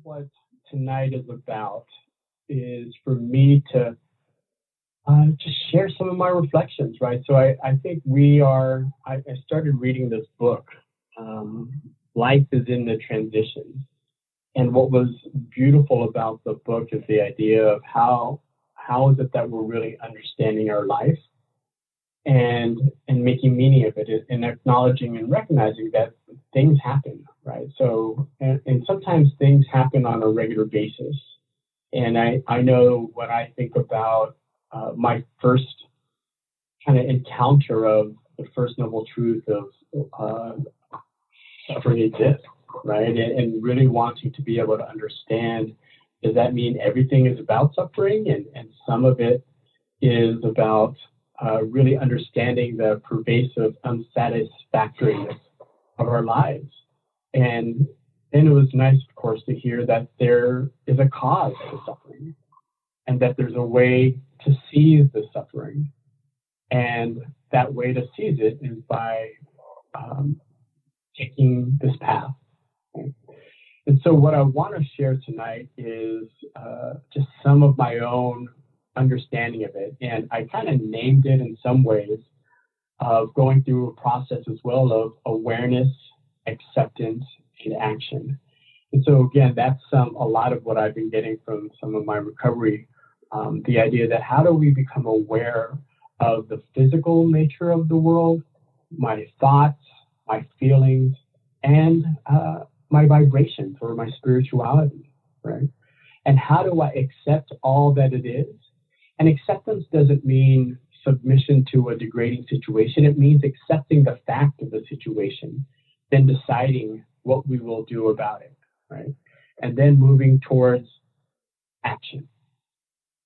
what tonight is about is for me to just share some of my reflections, right? So I think I started reading this book, Life is in the Transitions. And what was beautiful about the book is the idea of how is it that we're really understanding our life and making meaning of it and acknowledging and recognizing that things happen, right? So, and sometimes things happen on a regular basis. And I know when I think about my first kind of encounter of the first noble truth of suffering exists, right? And really wanting to be able to understand, does that mean everything is about suffering? And some of it is about really understanding the pervasive unsatisfactoriness of our lives. And then it was nice, of course, to hear that there is a cause to suffering and that there's a way to seize the suffering. And that way to seize it is by taking this path. Okay? And so what I want to share tonight is just some of my own understanding of it. And I kind of named it in some ways of going through a process as well of awareness, acceptance, and action. And so again, that's a lot of what I've been getting from some of my recovery. The idea that how do we become aware of the physical nature of the world, my thoughts, my feelings, and my vibrations or my spirituality, right? And how do I accept all that it is? And acceptance doesn't mean submission to a degrading situation. It means accepting the fact of the situation, then deciding what we will do about it, right? And then moving towards action.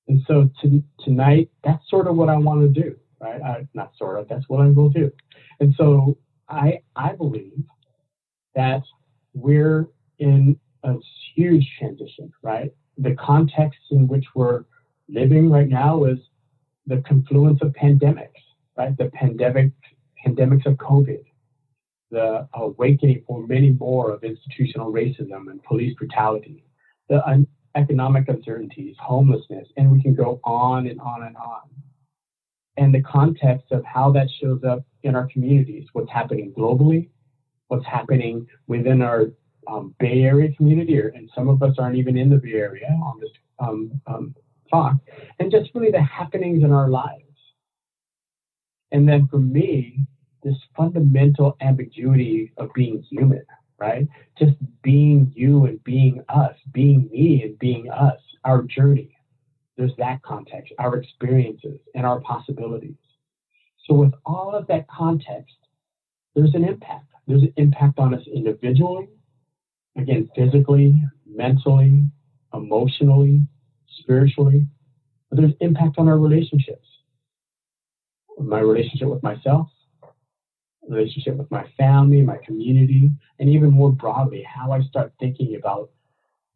And so tonight, that's sort of what I want to do, right? That's what I will do. And so I believe that we're in a huge transition, right? The context in which we're living right now is the confluence of pandemics, right? The pandemics of COVID, the awakening for many more of institutional racism and police brutality, the economic uncertainties, homelessness, and we can go on and on and on. And the context of how that shows up in our communities, what's happening globally, what's happening within our Bay Area community, and some of us aren't even in the Bay Area on this talk, and just really the happenings in our lives. And then for me, this fundamental ambiguity of being human, right? Just being you and being us, being me and being us, our journey. There's that context, our experiences and our possibilities. So with all of that context, there's an impact. There's an impact on us individually, again, physically, mentally, emotionally, spiritually. But there's impact on our relationships. My relationship with myself, relationship with my family, my community, and even more broadly, how I start thinking about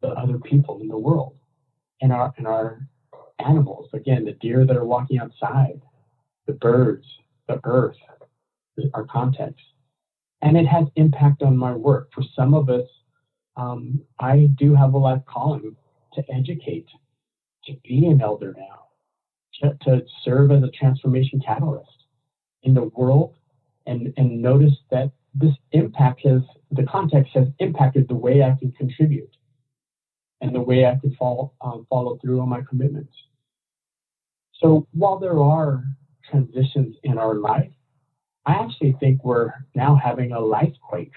the other people in the world and our animals. Again, the deer that are walking outside, the birds, the earth, our context. And it has impact on my work. For some of us, I do have a life calling to educate, to be an elder now, to serve as a transformation catalyst in the world, and notice that this impact the context has impacted the way I can contribute and the way I can follow through on my commitments. So while there are transitions in our life, I actually think we're now having a lifequake,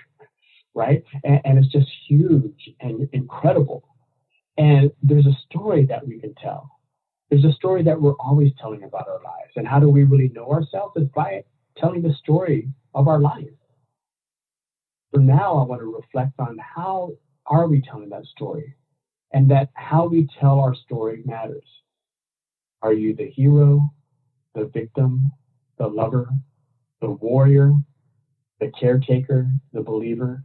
right? And it's just huge and incredible. And there's a story that we can tell. There's a story that we're always telling about our lives. And how do we really know ourselves? Is by telling the story of our life. For now, I want to reflect on how are we telling that story, and that how we tell our story matters. Are you the hero, the victim, the lover, the warrior, the caretaker, the believer?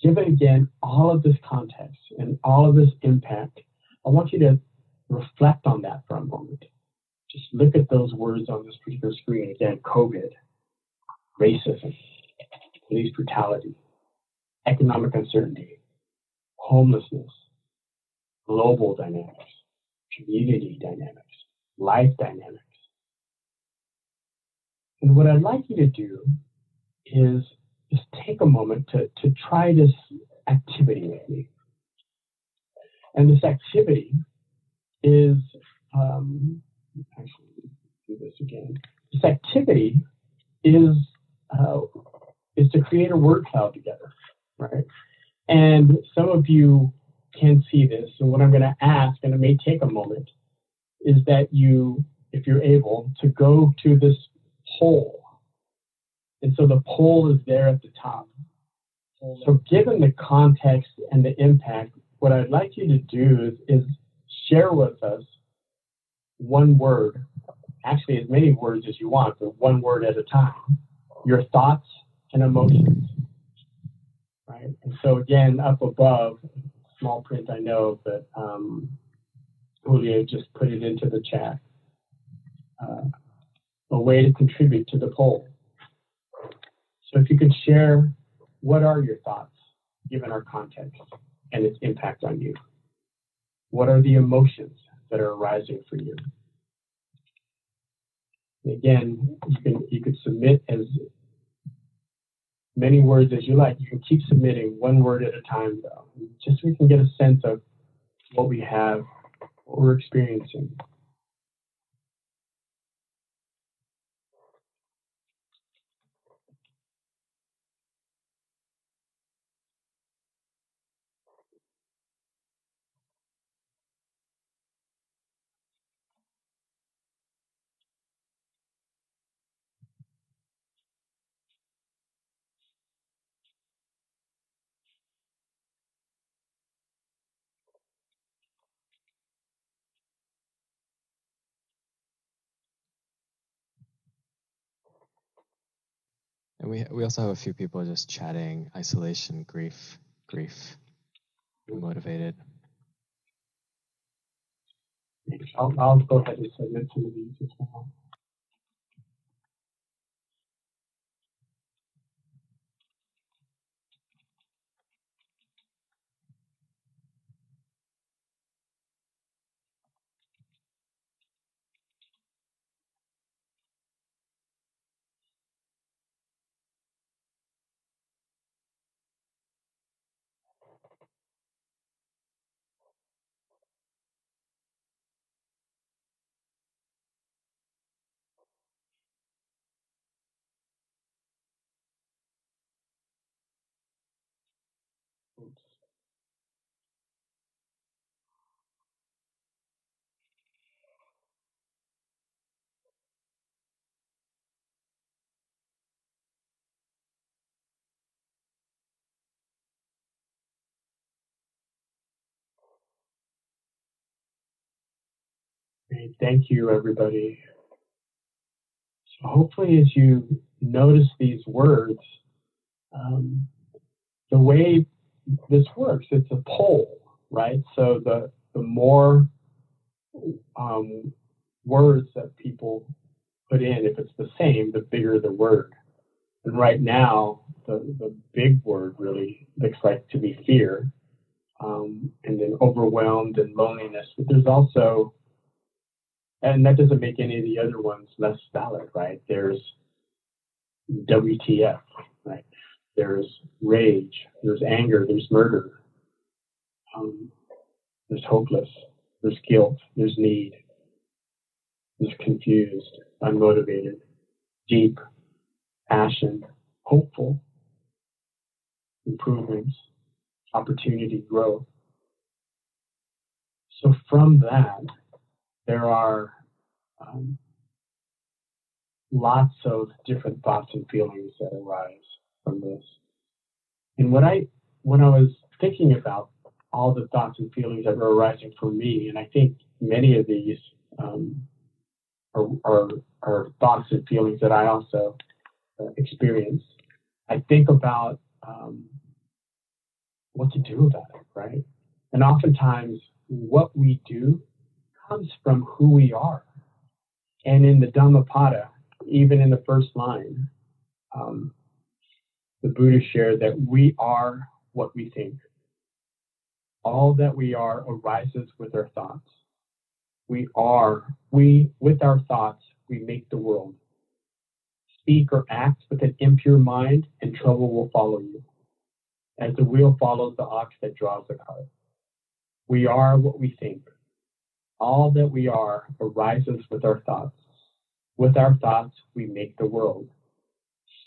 Given again all of this context and all of this impact, I want you to reflect on that for a moment. Just look at those words on this particular screen. Again, COVID, racism, police brutality, economic uncertainty, homelessness, global dynamics, community dynamics, life dynamics. And what I'd like you to do is just take a moment to try this activity with me. And this activity is, actually, do this again. This activity is to create a word cloud together, right? And some of you can see this, and what I'm going to ask, and it may take a moment, is that you, if you're able, to go to this poll. And so the poll is there at the top. So given the context and the impact, what I'd like you to do is share with us one word, actually as many words as you want, but one word at a time, your thoughts and emotions, right? And so again, up above, small print I know, but Julio just put it into the chat, a way to contribute to the poll. So if you could share, what are your thoughts given our context and its impact on you? What are the emotions that are arising for you? And again, you could submit as many words as you like. You can keep submitting one word at a time, though, just so we can get a sense of what we have, what we're experiencing. And we also have a few people just chatting, isolation, grief, motivated. I'll go ahead and submit some of these as well. Great. Thank you, everybody. So hopefully as you notice these words, the way this works, it's a poll, right? So the more words that people put in, if it's the same, the bigger the word. And right now, the big word really looks like to be fear, and then overwhelmed and loneliness. But there's also, and that doesn't make any of the other ones less valid, right? There's WTF, right? There's rage, there's anger, there's murder, there's hopeless, there's guilt, there's need, there's confused, unmotivated, deep, passion, hopeful, improvements, opportunity, growth. So from that, there are lots of different thoughts and feelings that arise from this. And when I was thinking about all the thoughts and feelings that were arising for me, and I think many of these are thoughts and feelings that I also experience, I think about what to do about it, right? And oftentimes what we do comes from who we are. And in the Dhammapada, even in the first line, the Buddha shared that we are what we think. All that we are arises with our thoughts. With our thoughts, we make the world. Speak or act with an impure mind, and trouble will follow you, as the wheel follows the ox that draws the cart. We are what we think. All that we are arises with our thoughts. With our thoughts, we make the world.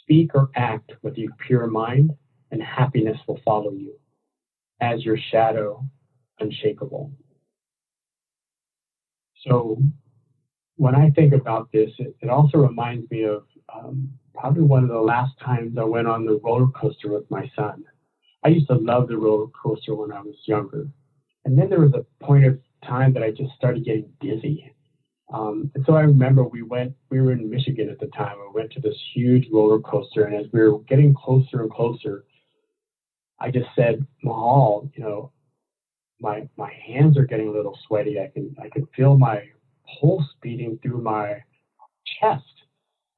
Speak or act with your pure mind, and happiness will follow you, as your shadow unshakable. So when I think about this, it also reminds me of probably one of the last times I went on the roller coaster with my son. I used to love the roller coaster when I was younger. And then there was a point of time that I just started getting dizzy. And so I remember we were in Michigan at the time. We went to this huge roller coaster, and as we were getting closer and closer, I just said, Mahal, my hands are getting a little sweaty. I can feel my pulse beating through my chest.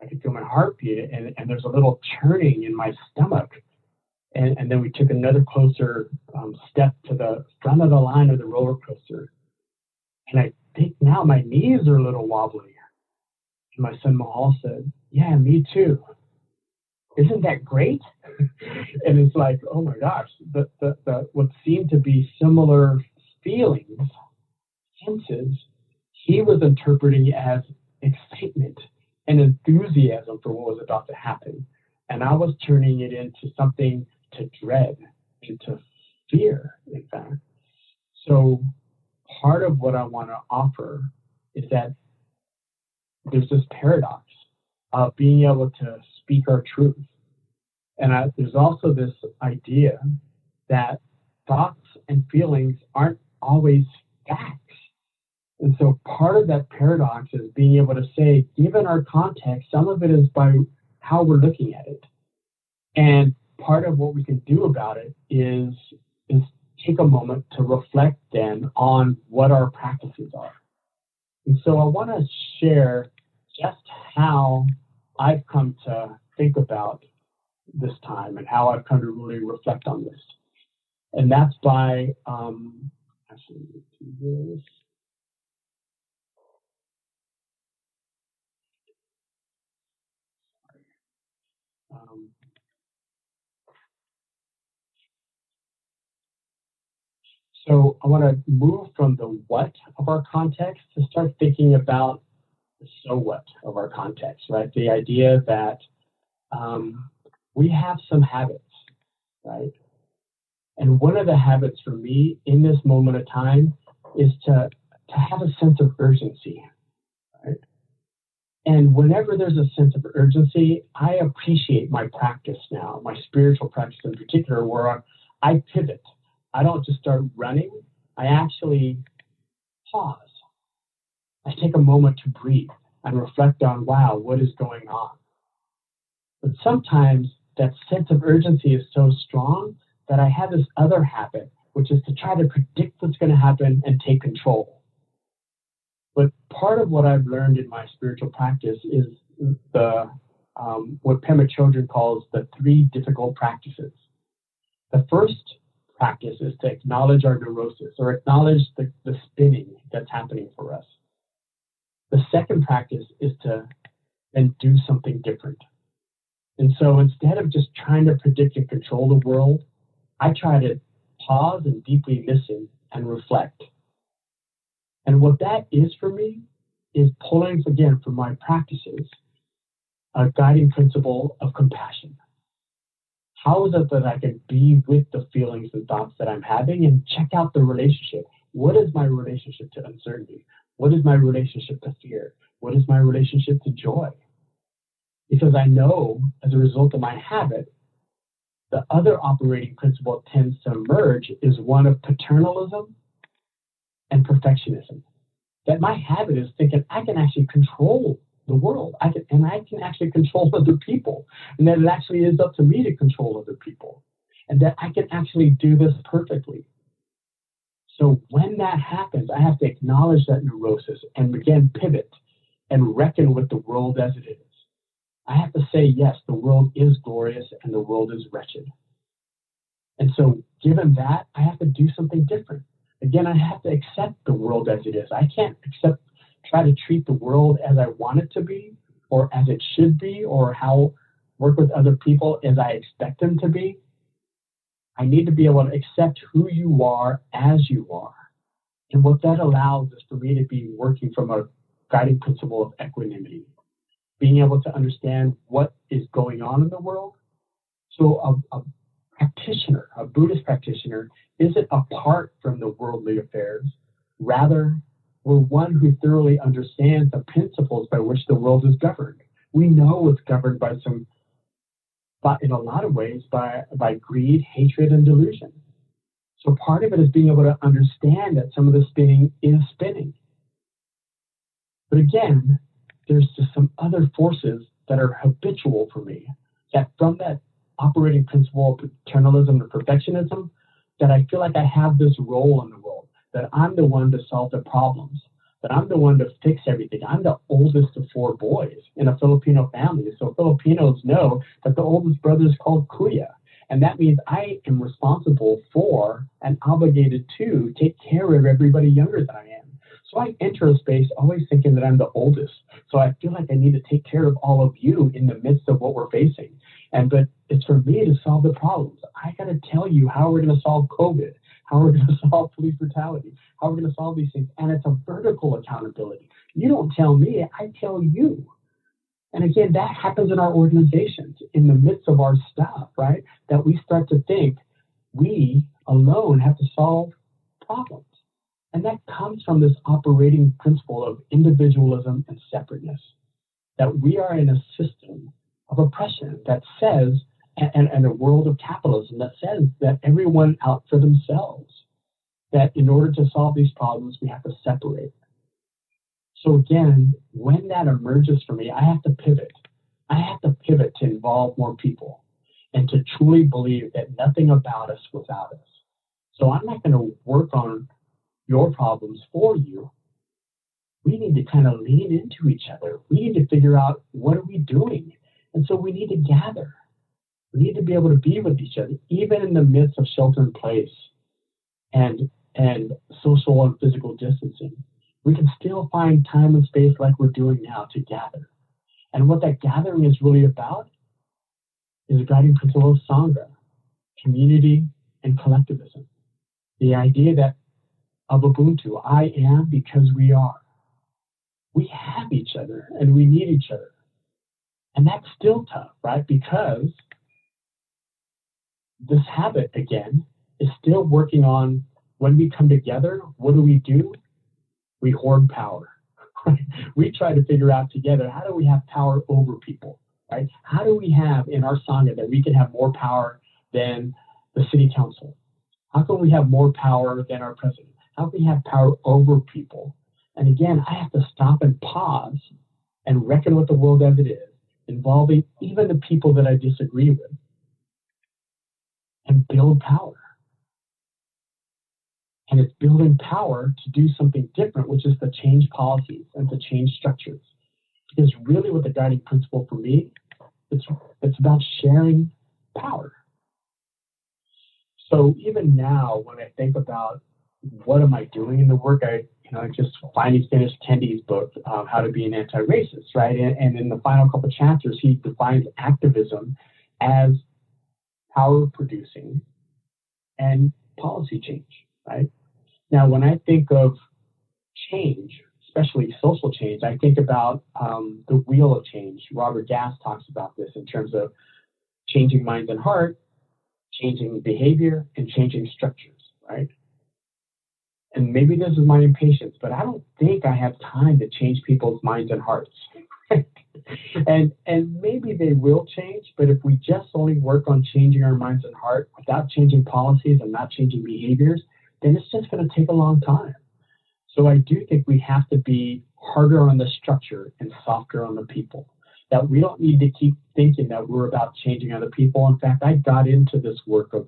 I can feel my heartbeat, and there's a little churning in my stomach. And then we took another closer step to the front of the line of the roller coaster. And I think now my knees are a little wobbly. And my son Mahal said, yeah, me too. Isn't that great? And it's like, oh my gosh, what seemed to be similar feelings, senses, he was interpreting as excitement and enthusiasm for what was about to happen. And I was turning it into something to dread, into fear, in fact. So part of what I want to offer is that there's this paradox of being able to speak our truth. And there's also this idea that thoughts and feelings aren't always facts. And so part of that paradox is being able to say, given our context, some of it is by how we're looking at it. And part of what we can do about it is take a moment to reflect then on what our practices are. And so I want to share just how I've come to think about this time and how I've come to really reflect on this. And that's by, actually, do this. So I want to move from the what of our context to start thinking about the so what of our context, right? The idea that we have some habits, right? And one of the habits for me in this moment of time is to have a sense of urgency, right? And whenever there's a sense of urgency, I appreciate my practice now, my spiritual practice in particular, where I pivot. I don't just start running. I actually pause. I take a moment to breathe and reflect on, wow, what is going on? But sometimes that sense of urgency is so strong that I have this other habit, which is to try to predict what's going to happen and take control. But part of what I've learned in my spiritual practice is what Pema Chodron calls the 3 difficult practices. The first practice is to acknowledge our neurosis, or acknowledge the spinning that's happening for us. The second practice is to then do something different. And so instead of just trying to predict and control the world, I try to pause and deeply listen and reflect. And what that is for me is pulling, again, from my practices, a guiding principle of compassion. How is it that I can be with the feelings and thoughts that I'm having and check out the relationship? What is my relationship to uncertainty? What is my relationship to fear? What is my relationship to joy? Because I know, as a result of my habit, the other operating principle that tends to emerge is one of paternalism and perfectionism. That my habit is thinking I can actually control the world. I can actually control other people. And that it actually is up to me to control other people. And that I can actually do this perfectly. So when that happens, I have to acknowledge that neurosis and again pivot and reckon with the world as it is. I have to say, yes, the world is glorious and the world is wretched. And so given that, I have to do something different. Again, I have to accept the world as it is. I can't try to treat the world as I want it to be, or as it should be, or work with other people as I expect them to be. I need to be able to accept who you are as you are. And what that allows is for me to be working from a guiding principle of equanimity, being able to understand what is going on in the world. So a practitioner, a Buddhist practitioner, isn't apart from the worldly affairs. Rather, we're one who thoroughly understands the principles by which the world is governed. We know it's governed but in a lot of ways by greed, hatred, and delusion. So part of it is being able to understand that some of the spinning is spinning. But again, there's just some other forces that are habitual for me, that from that operating principle of paternalism and perfectionism, that I feel like I have this role in the world, that I'm the one to solve the problems, that I'm the one to fix everything. I'm the oldest of 4 boys in a Filipino family. So Filipinos know that the oldest brother is called Kuya. And that means I am responsible for and obligated to take care of everybody younger than I am. So I enter a space always thinking that I'm the oldest. So I feel like I need to take care of all of you in the midst of what we're facing. But it's for me to solve the problems. I got to tell you how we're going to solve COVID, how we're going to solve police brutality, how we're going to solve these things. And it's a vertical accountability. You don't tell me, I tell you. And again, that happens in our organizations in the midst of our stuff, right? That we start to think we alone have to solve problems. And that comes from this operating principle of individualism and separateness, that we are in a system of oppression that says, and a world of capitalism that says that everyone out for themselves, that in order to solve these problems, we have to separate. So again, when that emerges for me, I have to pivot. I have to pivot to involve more people and to truly believe that nothing about us without us. So I'm not going to work on your problems for you. We need to kind of lean into each other. We need to figure out, what are we doing? And so we need to gather. We need to be able to be with each other, even in the midst of shelter in place and social and physical distancing. We can still find time and space like we're doing now to gather. And what that gathering is really about is a guiding principle of Sangha, community and collectivism. The idea that of Ubuntu, I am because we are. We have each other and we need each other. And that's still tough, right? Because this habit, again, is still working on, when we come together, what do? We hoard power. Right? We try to figure out together, how do we have power over people? Right? How do we have in our Sangha that we can have more power than the city council? How can we have more power than our president? How can we have power over people? And again, I have to stop and pause and reckon with the world as it is, involving even the people that I disagree with, and build power. And it's building power to do something different, which is to change policies and to change structures. Because really what the guiding principle for me, it's about sharing power. So even now, when I think about what am I doing in the work, I just finally finished Kendi's book, How to Be an Anti-Racist, right? And in the final couple of chapters, he defines activism as power producing and policy change, right? Now, when I think of change, especially social change, I think about the wheel of change. Robert Gass talks about this in terms of changing minds and heart, changing behavior, and changing structures, right? And maybe this is my impatience, but I don't think I have time to change people's minds and hearts. and maybe they will change, but if we just only work on changing our minds and heart without changing policies and not changing behaviors, then it's just going to take a long time. So I do think we have to be harder on the structure and softer on the people. That we don't need to keep thinking that we're about changing other people. In fact, I got into this work of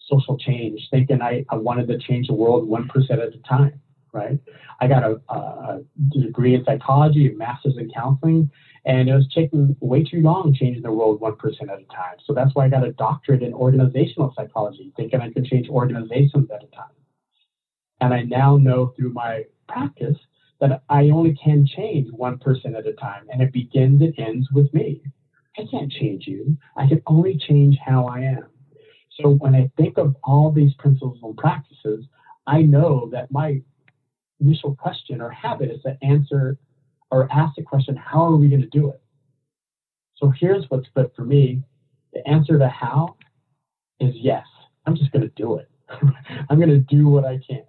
social change thinking I wanted to change the world 1% at a time, right? I got a degree in psychology, a master's in counseling, And it was taking way too long changing the world 1% at a time. So that's why I got a doctorate in organizational psychology, thinking I could change organizations at a time. And I now know through my practice that I only can change 1% at a time. And it begins and ends with me. I can't change you. I can only change how I am. So when I think of all these principles and practices, I know that my initial question or habit is to answer or ask the question, how are we going to do it? So here's what's good for me. The answer to how is yes. I'm just going to do it. I'm going to do what I can.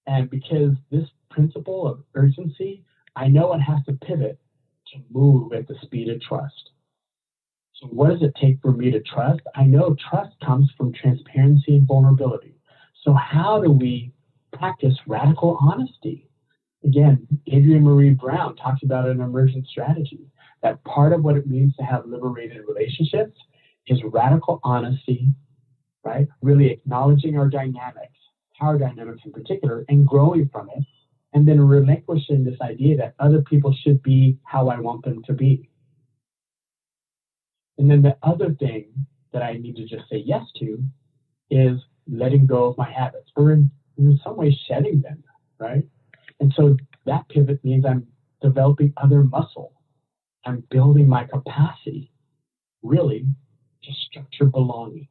And because this principle of urgency, I know it has to pivot to move at the speed of trust. So what does it take for me to trust? I know trust comes from transparency and vulnerability. So how do we practice radical honesty? Again, Adrienne Marie Brown talks about an emergent strategy, that part of what it means to have liberated relationships is radical honesty, right? Really acknowledging our dynamics, power dynamics in particular, and growing from it, and then relinquishing this idea that other people should be how I want them to be. And then the other thing that I need to just say yes to is letting go of my habits, or in some ways shedding them, right? And so that pivot means I'm developing other muscle. I'm building my capacity, really, to structure belonging.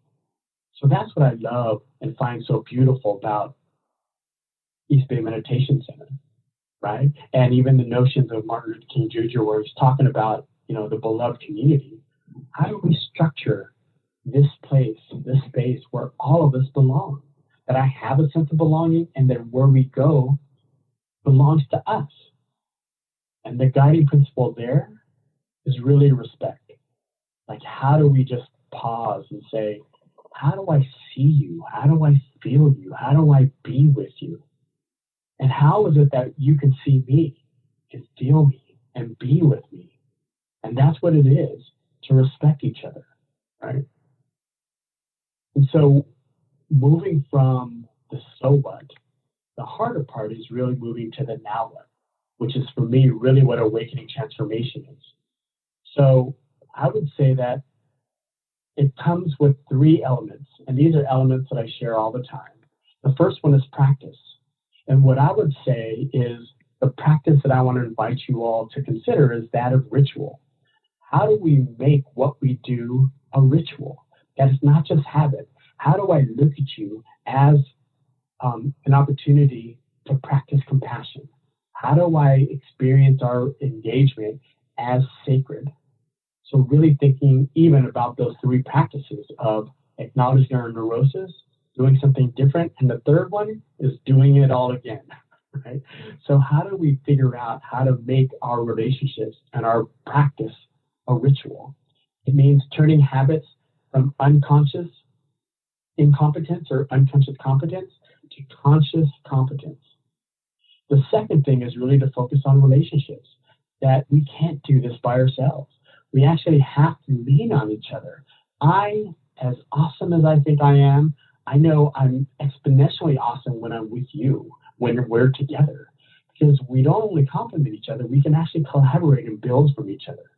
So that's what I love and find so beautiful about East Bay Meditation Center, right? And even the notions of Martin Luther King Jr., where he's talking about, the beloved community. How do we structure this place, this space where all of us belong? That I have a sense of belonging, and that where we go belongs to us. And the guiding principle there is really respect. Like, how do we just pause and say, how do I see you? How do I feel you? How do I be with you? And how is it that you can see me and feel me and be with me? And that's what it is to respect each other, right? And so moving from the so what, the harder part is really moving to the now what, which is for me really what awakening transformation is. So I would say that it comes with 3 elements, and these are elements that I share all the time. The first one is practice. And what I would say is the practice that I want to invite you all to consider is that of ritual. How do we make what we do a ritual? That is not just habit. How do I look at you as an opportunity to practice compassion? How do I experience our engagement as sacred? So really thinking even about those 3 practices of acknowledging our neurosis, doing something different, and the third one is doing it all again, right? So how do we figure out how to make our relationships and our practice a ritual? It means turning habits from unconscious incompetence or unconscious competence to conscious competence. The second thing is really to focus on relationships, that we can't do this by ourselves. We actually have to lean on each other. As awesome as I think I am, I know I'm exponentially awesome when I'm with you, when we're together, because we don't only complement each other, we can actually collaborate and build from each other.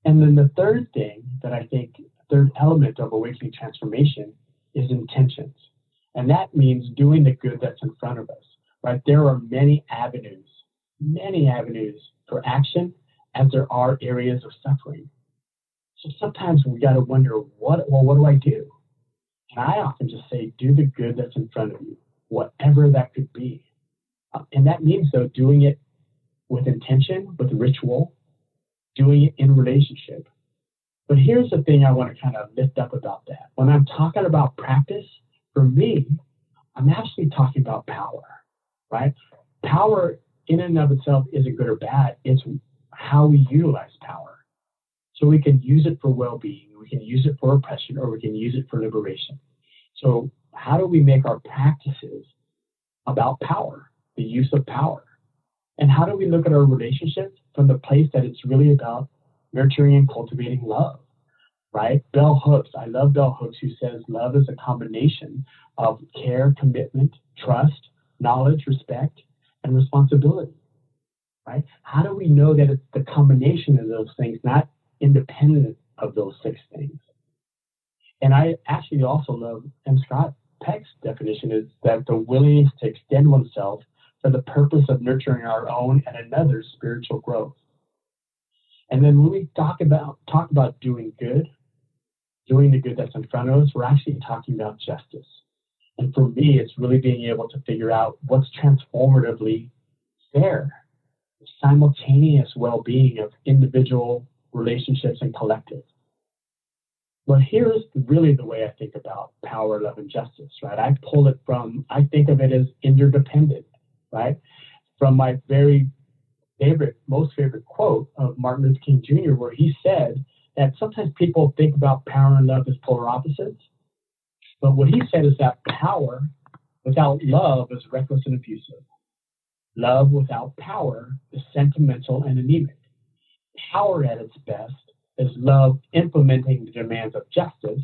And then the third thing that I think, third element of awakening transformation is intentions. And that means doing the good that's in front of us, right? There are many avenues for action as there are areas of suffering. So sometimes we got to wonder, what do I do? And I often just say, do the good that's in front of you, whatever that could be. And that means, though, doing it with intention, with ritual, doing it in relationship. But here's the thing I want to kind of lift up about that. When I'm talking about practice, for me, I'm actually talking about power, right? Power in and of itself isn't good or bad. It's how we utilize power. So we can use it for well-being, we can use it for oppression, or we can use it for liberation. So how do we make our practices about power, the use of power? And how do we look at our relationships from the place that it's really about nurturing and cultivating love, right? Bell Hooks, I love Bell Hooks, who says love is a combination of care, commitment, trust, knowledge, respect, and responsibility, right? How do we know that it's the combination of those things, not independent of those 6 things? And I actually also love M. Scott Peck's definition is that the willingness to extend oneself for the purpose of nurturing our own and another's spiritual growth. And then when we talk about doing good, doing the good that's in front of us, we're actually talking about justice. And for me, it's really being able to figure out what's transformatively fair, simultaneous well-being of individual relationships and collective. Well, here's really the way I think about power, love, and justice, right? I think of it as interdependent, right? From my very most favorite quote of Martin Luther King Jr., where he said that sometimes people think about power and love as polar opposites. But what he said is that power without love is reckless and abusive. Love without power is sentimental and anemic. Power at its best is love implementing the demands of justice,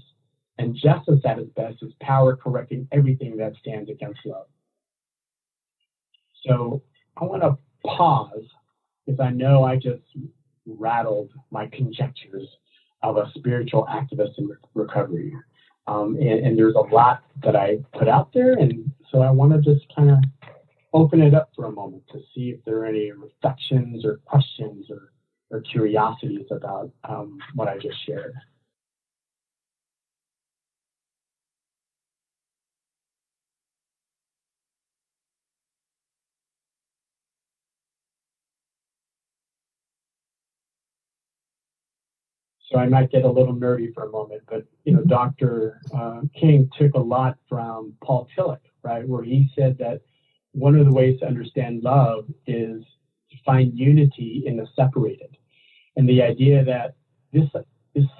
and justice at its best is power correcting everything that stands against love. So I want to pause, because I know I just rattled my conjectures of a spiritual activist in recovery. And there's a lot that I put out there, and so I want to just kind of open it up for a moment to see if there are any reflections or questions or curiosities about what I just shared. So I might get a little nerdy for a moment, but Dr. King took a lot from Paul Tillich, right, where he said that one of the ways to understand love is to find unity in the separated. And the idea that this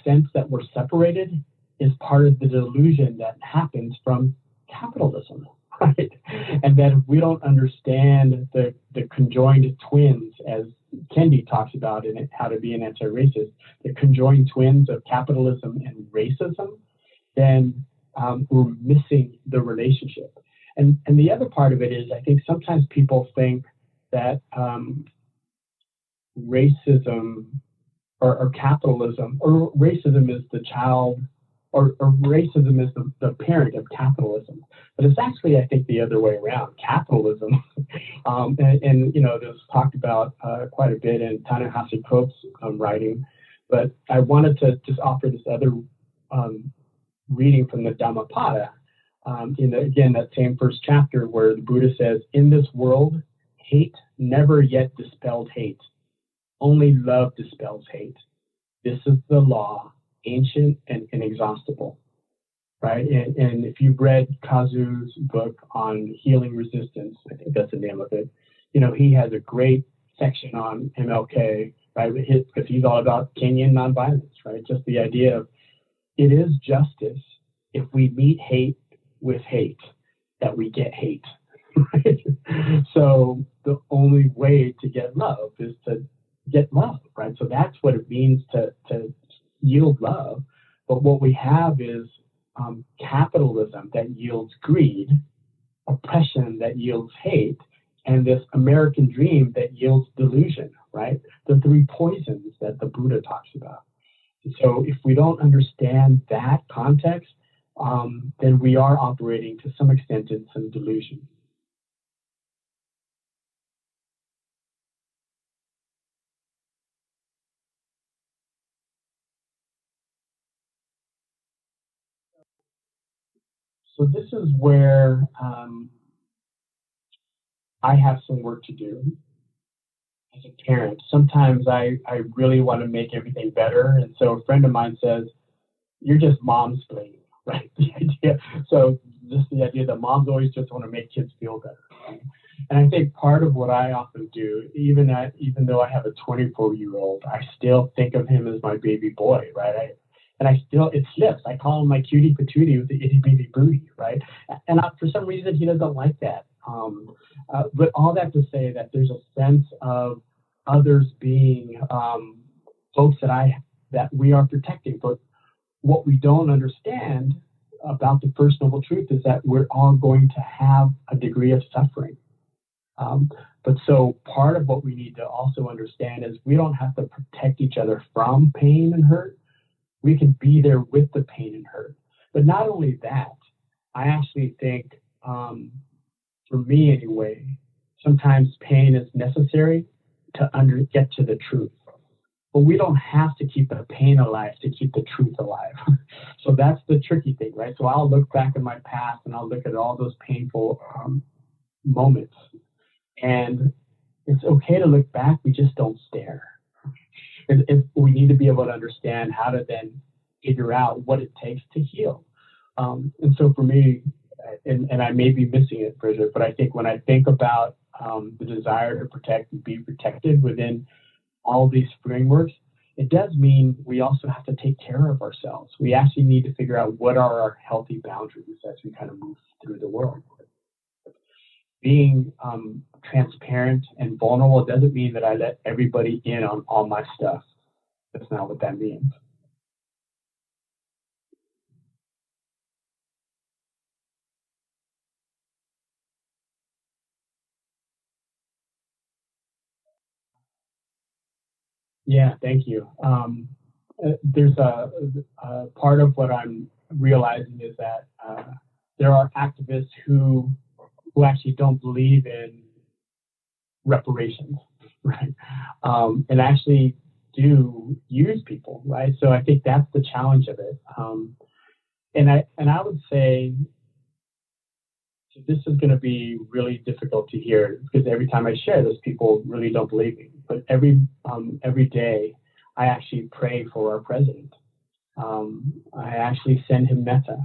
sense that we're separated is part of the delusion that happens from capitalism, right? And that if we don't understand the conjoined twins, as Kendi talks about in How to Be an Anti-Racist, the conjoined twins of capitalism and racism, then we're missing the relationship. And the other part of it is, I think sometimes people think that racism or capitalism, or racism is the child, or racism is the parent of capitalism. But it's actually, I think, the other way around. Capitalism, and this is talked about quite a bit in Ta-Nehisi Coates' writing, but I wanted to just offer this other reading from the Dhammapada, again, that same first chapter where the Buddha says, in this world, hate never yet dispelled hate. Only love dispels hate. This is the law, ancient and inexhaustible, right? And if you've read Kazu's book on healing resistance, I think that's the name of it, he has a great section on MLK, right? Because he's all about Kenyan nonviolence, right? Just the idea of it is justice if we meet hate with hate, that we get hate, right? So the only way to get love is to get love, right? So that's what it means to yield love. But what we have is capitalism that yields greed, oppression that yields hate, and this American dream that yields delusion, right? The 3 poisons that the Buddha talks about. And so if we don't understand that context, then we are operating to some extent in some delusion. So this is where I have some work to do as a parent. Sometimes I really want to make everything better. And so a friend of mine says, you're just momsplaining, right? So just the idea that moms always just want to make kids feel better. Right? And I think part of what I often do, even though I have a 24-year-old, I still think of him as my baby boy, right? It slips. I call him my cutie patootie with the itty bitty booty, right? And for some reason, he doesn't like that. But all that to say that there's a sense of others being folks that we are protecting. But what we don't understand about the First Noble Truth is that we're all going to have a degree of suffering. But so part of what we need to also understand is we don't have to protect each other from pain and hurt. We can be there with the pain and hurt. But not only that, I actually think, for me anyway, sometimes pain is necessary to get to the truth. But we don't have to keep the pain alive to keep the truth alive. So that's the tricky thing, right? So I'll look back in my past and I'll look at all those painful moments. And it's okay to look back, we just don't stare. We need to be able to understand how to then figure out what it takes to heal. And so for me, and I may be missing it, Bridget, but I think when I think about the desire to protect and be protected within all these frameworks, it does mean we also have to take care of ourselves. We actually need to figure out what are our healthy boundaries as we kind of move through the world. Being transparent and vulnerable doesn't mean that I let everybody in on all my stuff. That's not what that means. Yeah, thank you. There's a part of what I'm realizing is that there are activists who actually don't believe in reparations, right? And actually do use people, right? So I think that's the challenge of it. And I would say this is going to be really difficult to hear because every time I share this, people really don't believe me. But every day, I actually pray for our president. I actually send him metta,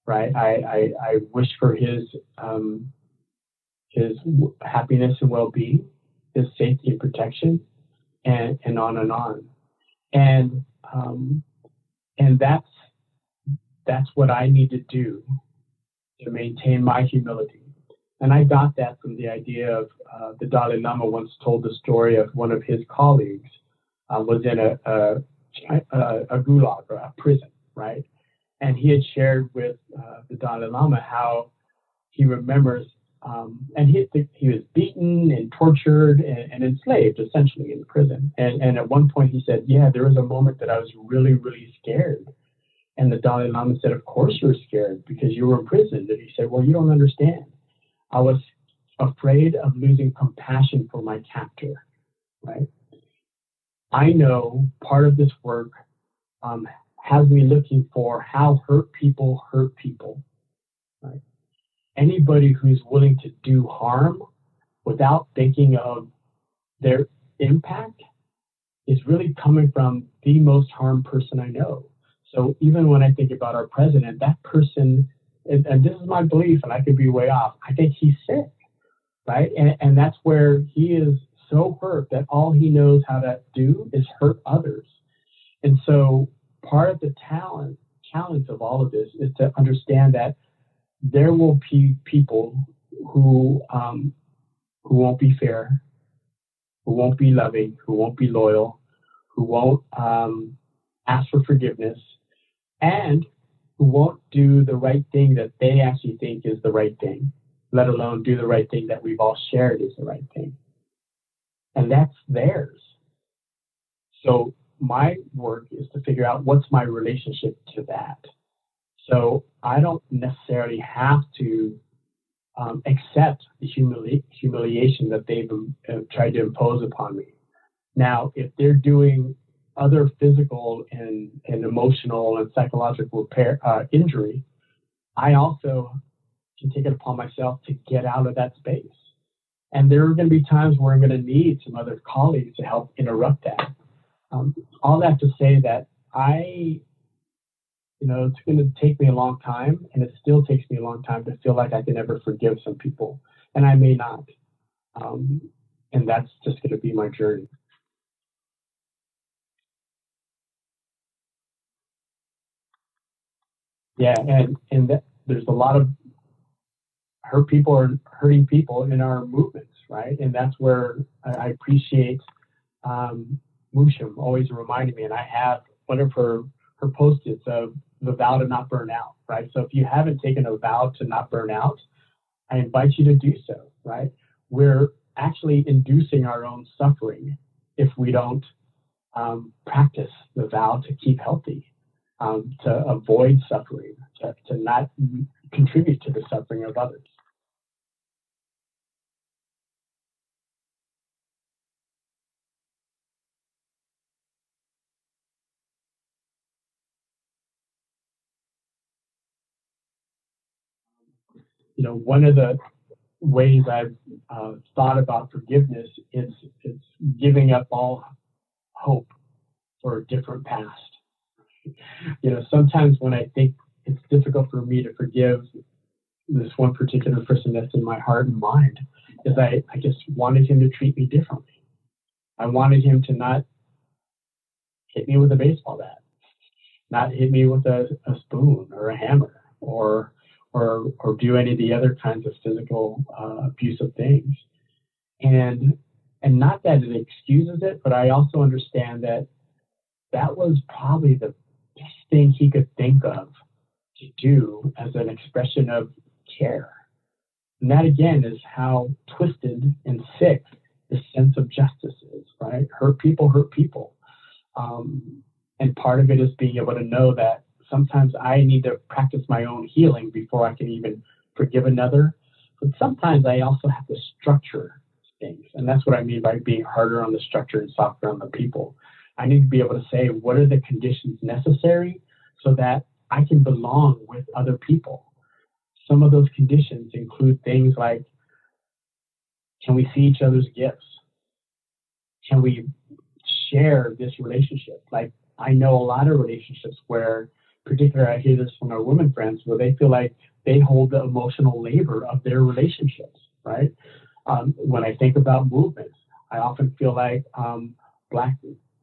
right? I wish for his happiness and well-being, his safety and protection, and on and on. And that's what I need to do to maintain my humility. And I got that from the idea of the Dalai Lama once told the story of one of his colleagues was in a gulag or a prison, right? And he had shared with the Dalai Lama how he remembers, and he was beaten and tortured and enslaved essentially in prison. And at one point he said, yeah, there was a moment that I was really, really scared. And the Dalai Lama said, of course you're scared because you were imprisoned. And he said, well, you don't understand. I was afraid of losing compassion for my captor, right? I know part of this work has me looking for how hurt people, right? Anybody who's willing to do harm without thinking of their impact is really coming from the most harmed person I know. So even when I think about our president, that person, and this is my belief, and I could be way off, I think he's sick, right? And that's where he is so hurt that all he knows how to do is hurt others. And so part of the challenge of all of this is to understand that there will be people who won't be fair, who won't be loving, who won't be loyal, who won't ask for forgiveness, and who won't do the right thing that they actually think is the right thing, let alone do the right thing that we've all shared is the right thing. And that's theirs. So my work is to figure out what's my relationship to that. So I don't necessarily have to accept the humiliation that they've tried to impose upon me. Now, if they're doing other physical and emotional and psychological injury, I also can take it upon myself to get out of that space. And there are going to be times where I'm going to need some other colleagues to help interrupt that. All that to say that it's going to take me a long time, and it still takes me a long time to feel like I can ever forgive some people, and I may not. And that's just going to be my journey. Yeah, and there's a lot of hurting people in our movements, right? And that's where I appreciate Musham always reminding me, and I have one of her post-its of the vow to not burn out, right? So if you haven't taken a vow to not burn out, I invite you to do so, right? we're actually inducing our own suffering if we don't practice the vow to keep healthy, to avoid suffering, to not contribute to the suffering of others. One of the ways I've thought about forgiveness is giving up all hope for a different past. Sometimes when I think it's difficult for me to forgive this one particular person that's in my heart and mind, is I just wanted him to treat me differently. I wanted him to not hit me with a baseball bat, not hit me with a spoon or a hammer, or do any of the other kinds of physical abusive things. And not that it excuses it, but I also understand that was probably the best thing he could think of to do as an expression of care. And that again is how twisted and sick the sense of justice is, right? Hurt people. And part of it is being able to know that sometimes I need to practice my own healing before I can even forgive another. But sometimes I also have to structure things. And that's what I mean by being harder on the structure and softer on the people. I need to be able to say, what are the conditions necessary so that I can belong with other people? Some of those conditions include things like, can we see each other's gifts? Can we share this relationship? Like, I know a lot of relationships where, particularly I hear this from our women friends, where they feel like they hold the emotional labor of their relationships, right? When I think about movements, I often feel like Black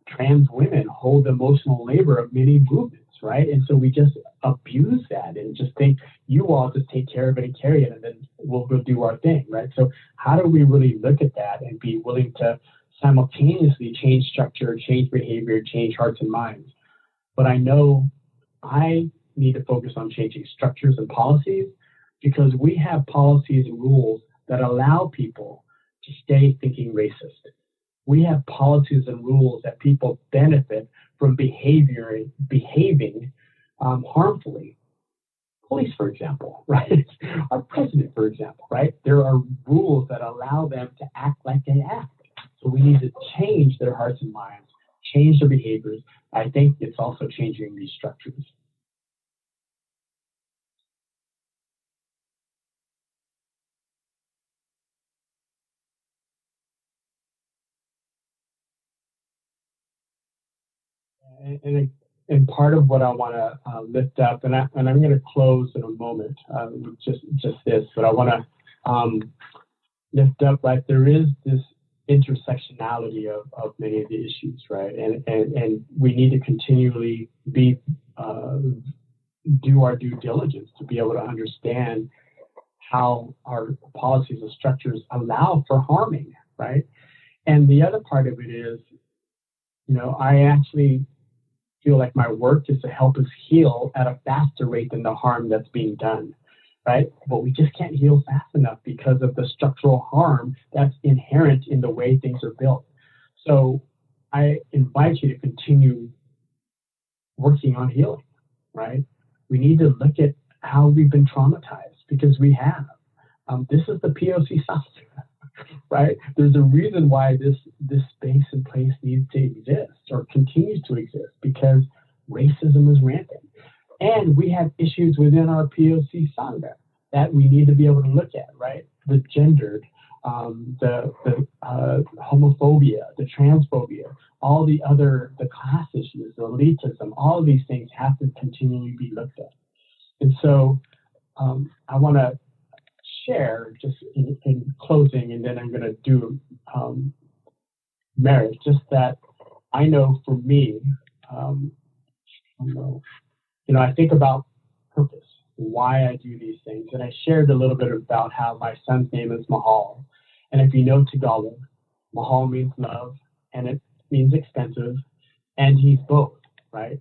trans women hold the emotional labor of many movements, right? And so we just abuse that and just think, you all just take care of it and carry it, and then we'll go do our thing, right? So how do we really look at that and be willing to simultaneously change structure, change behavior, change hearts and minds? But I know I need to focus on changing structures and policies, because we have policies and rules that allow people to stay thinking racist. We have policies and rules that people benefit from behaving harmfully. Police, for example, right? Our president, for example, right? There are rules that allow them to act like they act. So we need to change their hearts and minds, change their behaviors. I think it's also changing these structures. And part of what I want to lift up, and I'm going to close in a moment with just this, but I want to lift up, like, there is this intersectionality of many of the issues, right? And we need to continually do our due diligence to be able to understand how our policies and structures allow for harming, right? And the other part of it is, I actually feel like my work is to help us heal at a faster rate than the harm that's being done, right? But we just can't heal fast enough because of the structural harm that's inherent in the way things are built. So I invite you to continue working on healing, right? We need to look at how we've been traumatized, because we have. This is the POC Sangha, right? There's a reason why this space and place needs to exist or continues to exist, because racism is rampant. And we have issues within our POC Sangha that we need to be able to look at, right? The gendered, the homophobia, the transphobia, all the class issues, the elitism, all of these things have to continually be looked at. And so I want to share just in closing, and then I'm going to do merit, just that I know for me, I think about purpose, why I do these things. And I shared a little bit about how my son's name is Mahal. And if you know Tagalog, Mahal means love, and it means expensive, and he's both, right?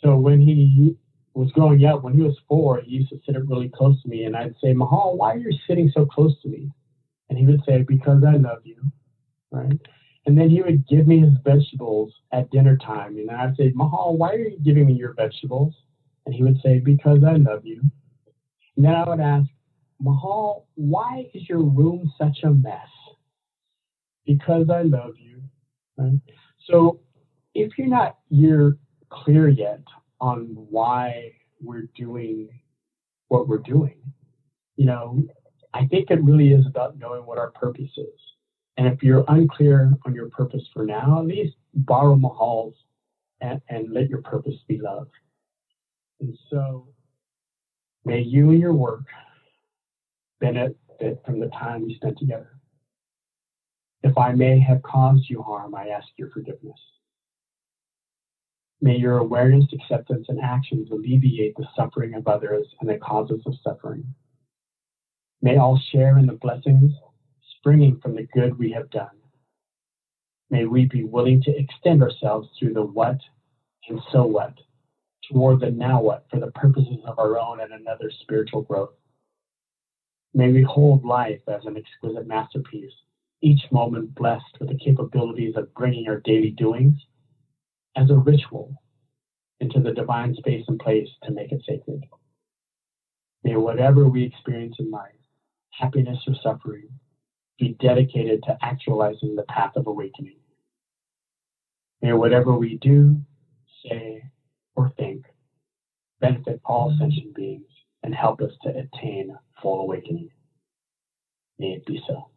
So when he was growing up, when he was 4, he used to sit up really close to me, and I'd say, Mahal, why are you sitting so close to me? And he would say, because I love you, right? And then he would give me his vegetables at dinner time. And I'd say, Mahal, why are you giving me your vegetables? And he would say, because I love you. And then I would ask, Mahal, why is your room such a mess? Because I love you, right? So if you're clear yet on why we're doing what we're doing, I think it really is about knowing what our purpose is. And if you're unclear on your purpose for now, at least borrow Mahal's and let your purpose be love. And so may you and your work benefit from the time we spent together. If I may have caused you harm, I ask your forgiveness. May your awareness, acceptance, and actions alleviate the suffering of others and the causes of suffering. May all share in the blessings springing from the good we have done. May we be willing to extend ourselves through the what and so what, toward the now what for the purposes of our own and another's spiritual growth. May we hold life as an exquisite masterpiece, each moment blessed with the capabilities of bringing our daily doings as a ritual into the divine space and place to make it sacred. May whatever we experience in life, happiness or suffering, be dedicated to actualizing the path of awakening. May whatever we do, say, or think benefit all sentient beings and help us to attain full awakening. May it be so.